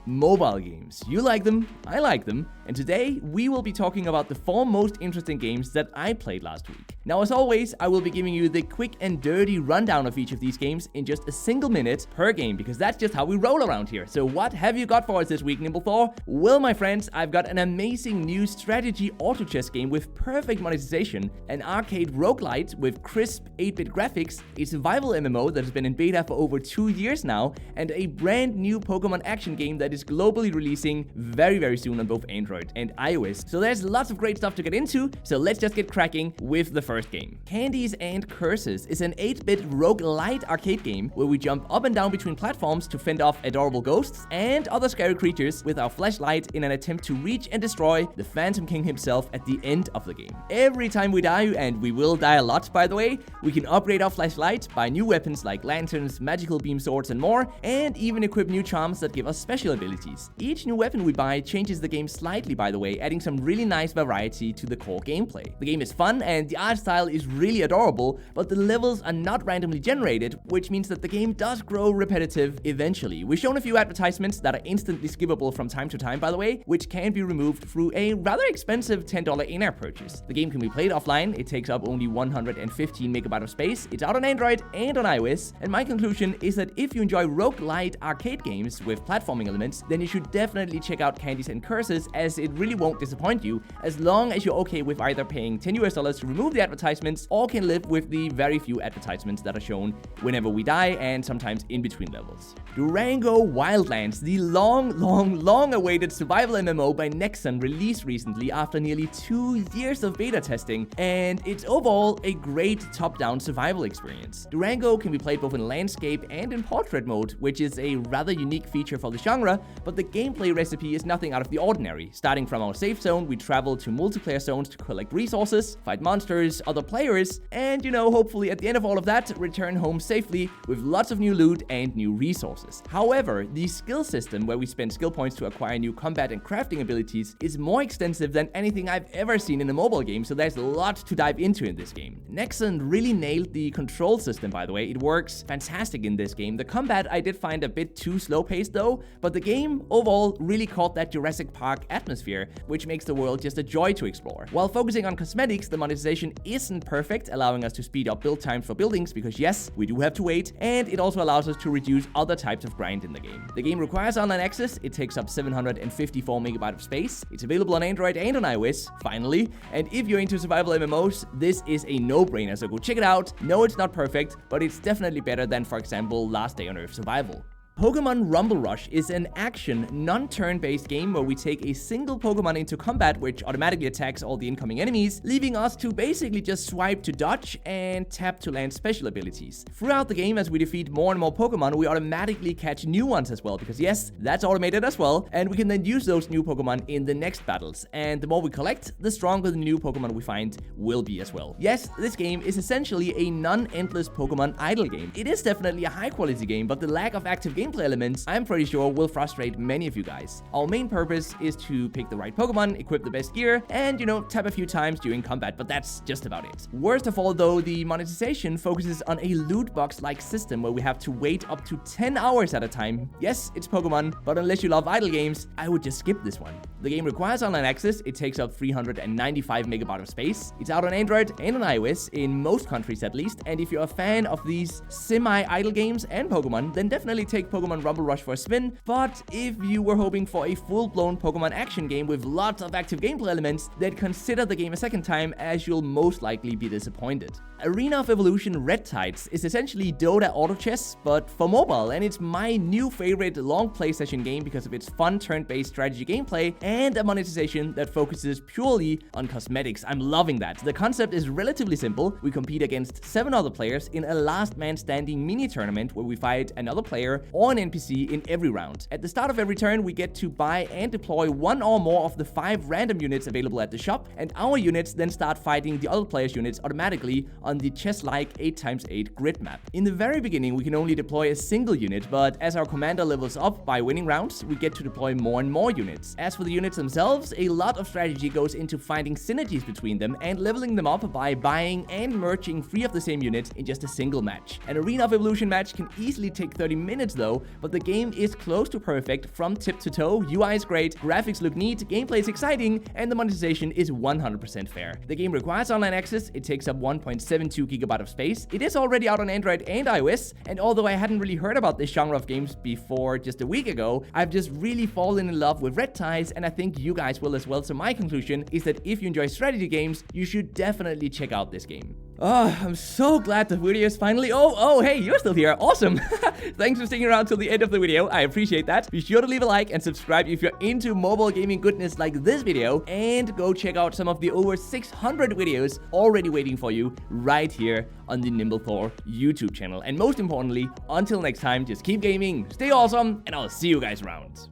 Mobile games. You like them, I like them, and today we will be talking about the 4 most interesting games that I played last week. Now, as always, I will be giving you the quick and dirty rundown of each of these games in just a single minute per game, because that's just how we roll around here. So what have you got for us this week, NimbleThor? Well, my friends, I've got an amazing new strategy auto chess game with perfect monetization, an arcade roguelite with crisp 8-bit graphics, a survival MMO that has been in beta for over 2 years now, and a brand new Pokémon action game that is globally releasing very soon on both Android and iOS. So there's lots of great stuff to get into, so let's just get cracking with the first game. Candies and Curses is an 8-bit roguelite arcade game where we jump up and down between platforms to fend off adorable ghosts and other scary creatures with our flashlight in an attempt to reach and destroy the Phantom King himself at the end of the game. Every time we die, and we will die a lot by the way, we can upgrade our flashlight, buy new weapons like lanterns, magical beam swords and more, and even equip new charms that give us special abilities. Each new weapon we buy changes the game slightly by the way, adding some really nice variety to the core gameplay. The game is fun and the art style is really adorable, but the levels are not randomly generated, which means that the game does grow repetitive eventually. We've shown a few advertisements that are instantly skippable from time to time by the way, which can be removed through a rather expensive $10 in-app purchase. The game can be played offline, it takes up only 115 megabytes of space, it's out on Android and on iOS, and my conclusion is that if you enjoy roguelite arcade games with platforming elements, then you should definitely check out Candies and Curses, as it really won't disappoint you, as long as you're okay with either paying $10 to remove the advertisements or can live with the very few advertisements that are shown whenever we die and sometimes in between levels. Durango Wildlands, the long awaited survival MMO by Nexon, released recently after nearly 2 years of beta testing, and it's overall a great top-down survival experience. Durango can be played both in landscape and in portrait mode, which is a rather unique feature for the genre, but the gameplay recipe is nothing out of the ordinary. Starting from our safe zone, we travel to multiplayer zones to collect resources, fight monsters, other players, and hopefully at the end of all of that, return home safely with lots of new loot and new resources. However, the skill system, where we spend skill points to acquire new combat and crafting abilities, is more extensive than anything I've ever seen in a mobile game, so there's a lot to dive into in this game. Nexon really nailed the control system by the way, it works fantastic in this game. The combat I did find a bit too slow-paced though, but the game overall really caught that Jurassic Park atmosphere, which makes the world just a joy to explore. While focusing on cosmetics, the monetization isn't perfect, allowing us to speed up build times for buildings because yes, we do have to wait, and it also allows us to reduce other types of grind in the game. The game requires online access, it takes up 754 megabytes of space, it's available on Android and on iOS, finally, and if you're into survival MMOs, this is a no-brainer, so go check it out. No, it's not perfect, but it's definitely better than, for example, Last Day on Earth Survival. Pokémon Rumble Rush is an action, non-turn-based game where we take a single Pokémon into combat which automatically attacks all the incoming enemies, leaving us to basically just swipe to dodge and tap to land special abilities. Throughout the game, as we defeat more and more Pokémon, we automatically catch new ones as well, because yes, that's automated as well, and we can then use those new Pokémon in the next battles, and the more we collect, the stronger the new Pokémon we find will be as well. Yes, this game is essentially a non-endless Pokémon idle game. It is definitely a high-quality game, but the lack of active gameplay elements, I'm pretty sure, will frustrate many of you guys. Our main purpose is to pick the right Pokemon, equip the best gear, and tap a few times during combat, but that's just about it. Worst of all though, the monetization focuses on a loot box-like system where we have to wait up to 10 hours at a time. Yes, it's Pokemon, but unless you love idle games, I would just skip this one. The game requires online access, it takes up 395 megabytes of space, it's out on Android and on iOS, in most countries at least, and if you're a fan of these semi-idle games and Pokemon, then definitely take Pokémon Rumble Rush for a spin, but if you were hoping for a full-blown Pokémon action game with lots of active gameplay elements, then consider the game a second time, as you'll most likely be disappointed. Arena of Evolution Red Tides is essentially Dota auto chess, but for mobile, and it's my new favorite long play session game because of its fun turn-based strategy gameplay and a monetization that focuses purely on cosmetics. I'm loving that. The concept is relatively simple. We compete against 7 other players in a last man standing mini tournament where we fight another player or an NPC in every round. At the start of every turn, we get to buy and deploy 1 or more of the 5 random units available at the shop, and our units then start fighting the other players' units automatically on the chess-like 8x8 grid map. In the very beginning, we can only deploy a single unit, but as our commander levels up by winning rounds, we get to deploy more and more units. As for the units themselves, a lot of strategy goes into finding synergies between them and leveling them up by buying and merging 3 of the same unit in just a single match. An Arena of Evolution match can easily take 30 minutes though, though, but the game is close to perfect from tip to toe. UI is great, graphics look neat, gameplay is exciting, and the monetization is 100% fair. The game requires online access, it takes up 1.72 GB of space. It is already out on Android and iOS, and although I hadn't really heard about this genre of games before just a week ago, I've just really fallen in love with Red Ties, and I think you guys will as well. So my conclusion is that if you enjoy strategy games, you should definitely check out this game. Oh, I'm so glad the video is finally... Oh, hey, you're still here. Awesome. Thanks for sticking around till the end of the video. I appreciate that. Be sure to leave a like and subscribe if you're into mobile gaming goodness like this video. And go check out some of the over 600 videos already waiting for you right here on the NimbleThor YouTube channel. And most importantly, until next time, just keep gaming, stay awesome, and I'll see you guys around.